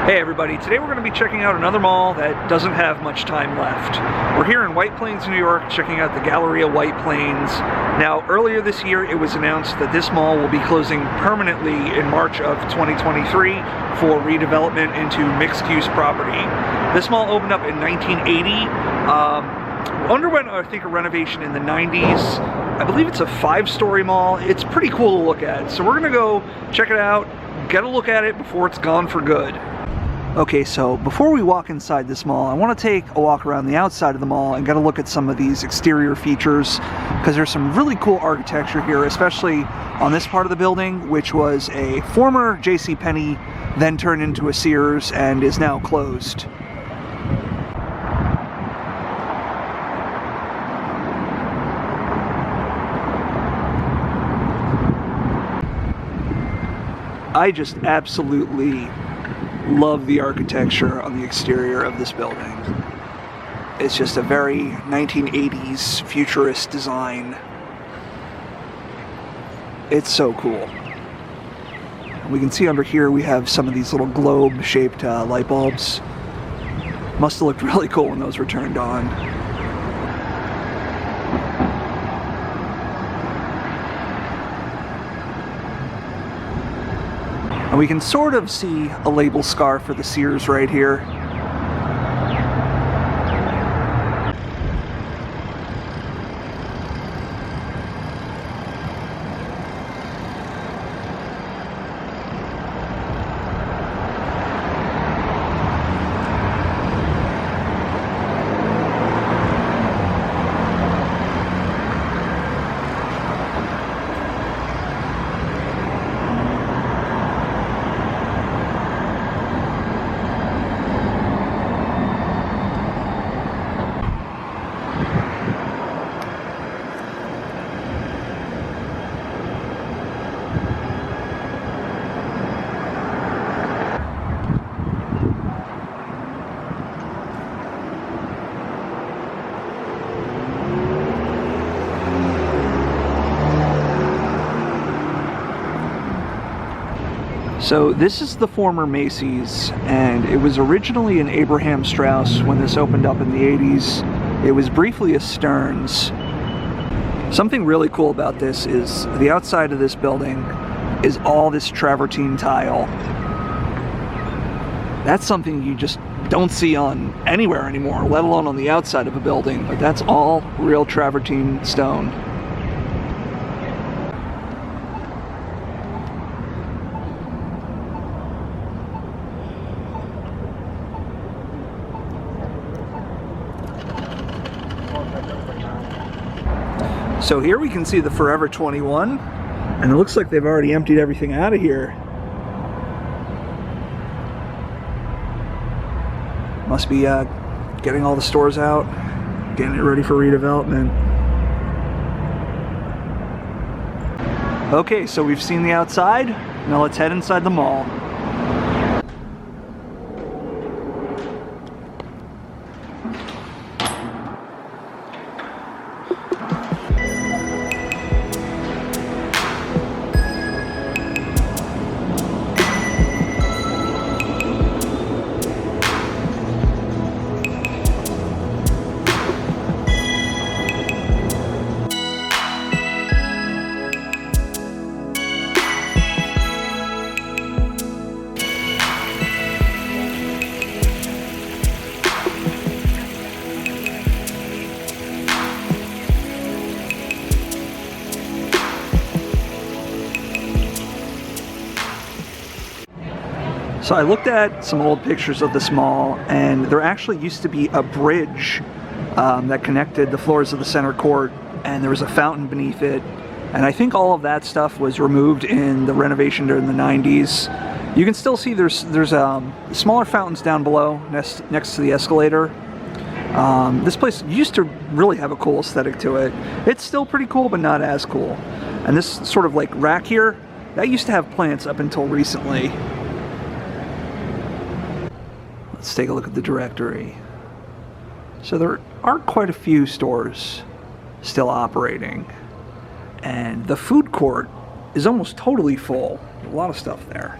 Hey everybody, today we're going to be checking out another mall that doesn't have much time left. We're here in White Plains, New York, checking out the Galleria White Plains. Now, earlier this year it was announced that this mall will be closing permanently in March of 2023 for redevelopment into mixed-use property. This mall opened up in 1980, underwent, I think, a renovation in the 90s. I believe it's a 5-story mall. It's pretty cool to look at. So we're going to go check it out, get a look at it before it's gone for good. Okay, so before we walk inside this mall, I want to take a walk around the outside of the mall and get a look at some of these exterior features, because there's some really cool architecture here, especially on this part of the building, which was a former JCPenney, then turned into a Sears and is now closed. I just absolutely love the architecture on the exterior of this building. It's just a very 1980s futurist design. It's so cool. We can see under here we have some of these little globe-shaped light bulbs. Must have looked really cool when those were turned on. And we can sort of see a label scar for the Sears right here. So this is the former Macy's, and it was originally an Abraham Strauss when this opened up in the 80s. It was briefly a Stearns. Something really cool about this is the outside of this building is all this travertine tile. That's something you just don't see on anywhere anymore, let alone on the outside of a building, but that's all real travertine stone. So here we can see the Forever 21, and it looks like they've already emptied everything out of here. Must be getting all the stores out, getting it ready for redevelopment. Okay, so we've seen the outside, now let's head inside the mall. So I looked at some old pictures of this mall, and there actually used to be a bridge that connected the floors of the center court, and there was a fountain beneath it. And I think all of that stuff was removed in the renovation during the 90s. You can still see there's smaller fountains down below next to the escalator. This place used to really have a cool aesthetic to it. It's still pretty cool, but not as cool. And this sort of like rack here, that used to have plants up until recently. Let's take a look at the directory. So there are quite a few stores still operating, and the food court is almost totally full. A lot of stuff there.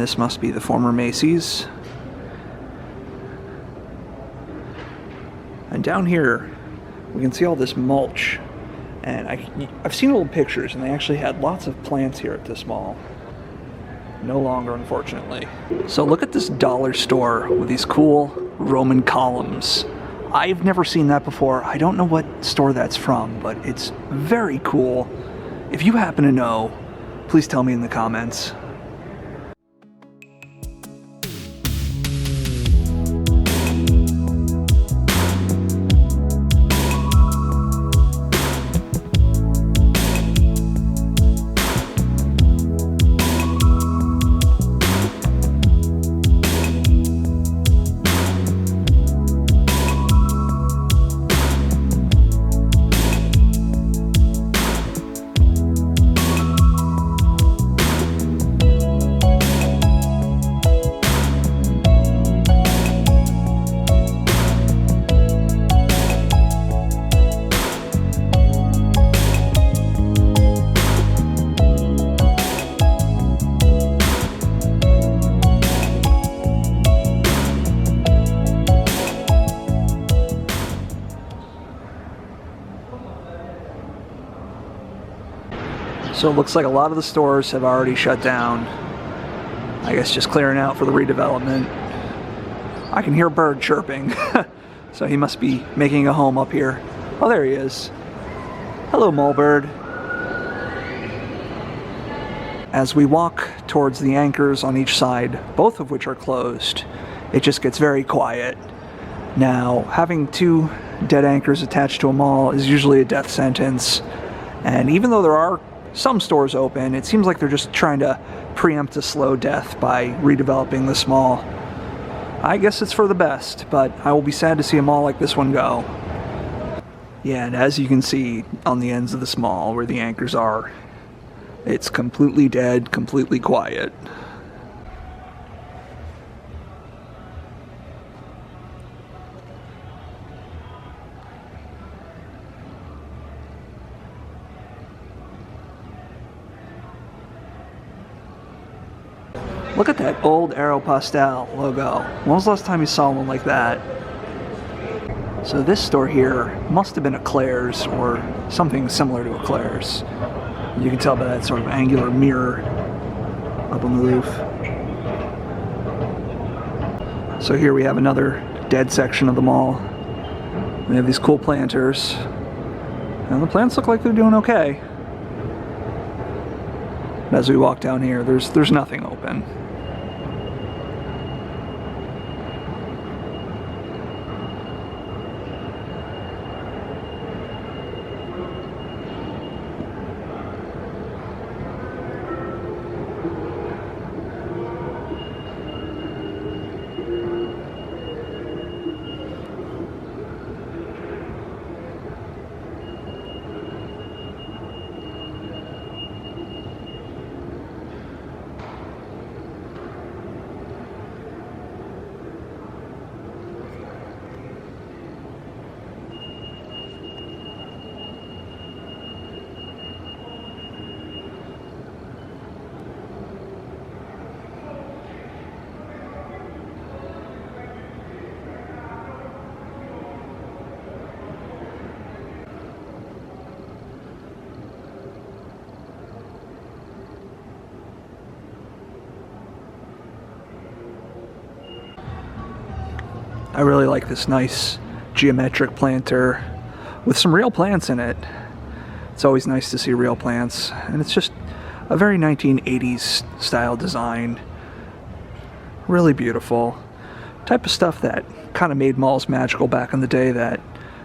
this must be the former Macy's. And down here, we can see all this mulch. And I've seen old pictures, and they actually had lots of plants here at this mall. No longer, unfortunately. So look at this dollar store with these cool Roman columns. I've never seen that before. I don't know what store that's from, but it's very cool. If you happen to know, please tell me in the comments. So it looks like a lot of the stores have already shut down. I guess just clearing out for the redevelopment. I can hear a bird chirping. So he must be making a home up here. Oh, there he is. Hello, mole bird. As we walk towards the anchors on each side, both of which are closed, it just gets very quiet. Now, having two dead anchors attached to a mall is usually a death sentence. And even though there are some stores open, it seems like they're just trying to preempt a slow death by redeveloping this mall. I guess it's for the best, but I will be sad to see a mall like this one go. Yeah, and as you can see on the ends of this mall where the anchors are, it's completely dead, completely quiet. Look at that old Aeropostale logo. When was the last time you saw one like that? So this store here must have been a Claire's or something similar to a Claire's. You can tell by that sort of angular mirror up on the roof. So here we have another dead section of the mall. We have these cool planters. And the plants look like they're doing okay. As we walk down here, there's nothing open. I really like this nice geometric planter with some real plants in it. It's always nice to see real plants, and it's just a very 1980s style design. Really beautiful. Type of stuff that kind of made malls magical back in the day that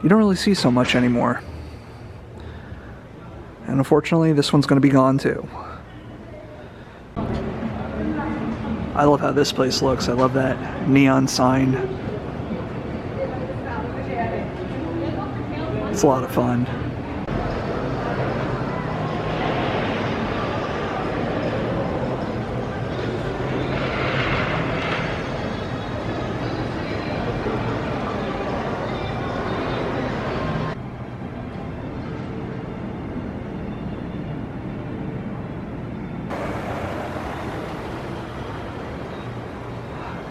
you don't really see so much anymore. And unfortunately, this one's going to be gone too. I love how this place looks. I love that neon sign. It's a lot of fun.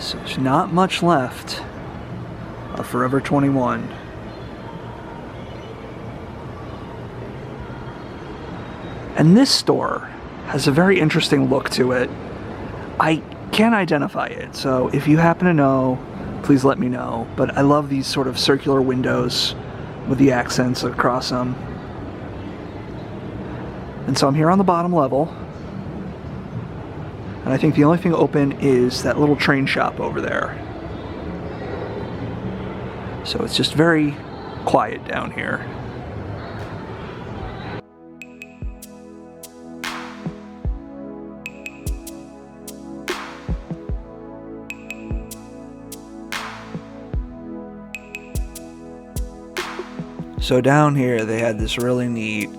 So there's not much left of Forever 21. And this store has a very interesting look to it. I can't identify it, so if you happen to know, please let me know. But I love these sort of circular windows with the accents across them. And so I'm here on the bottom level, and I think the only thing open is that little train shop over there. So it's just very quiet down here. So down here they had this really neat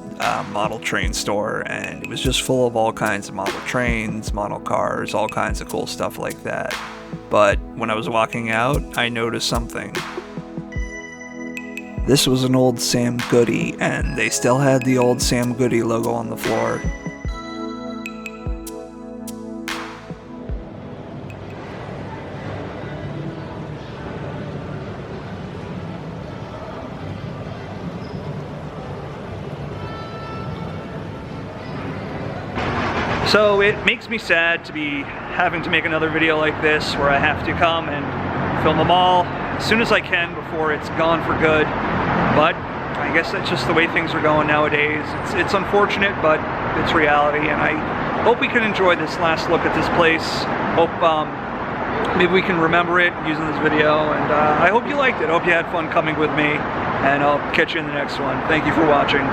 model train store, and it was just full of all kinds of model trains, model cars, all kinds of cool stuff like that. But when I was walking out, I noticed something. This was an old Sam Goody, and they still had the old Sam Goody logo on the floor. So it makes me sad to be having to make another video like this where I have to come and film them all as soon as I can before it's gone for good. But I guess that's just the way things are going nowadays. It's unfortunate, but it's reality, and I hope we can enjoy this last look at this place. Hope maybe we can remember it using this video, and I hope you liked it. I hope you had fun coming with me, and I'll catch you in the next one. Thank you for watching.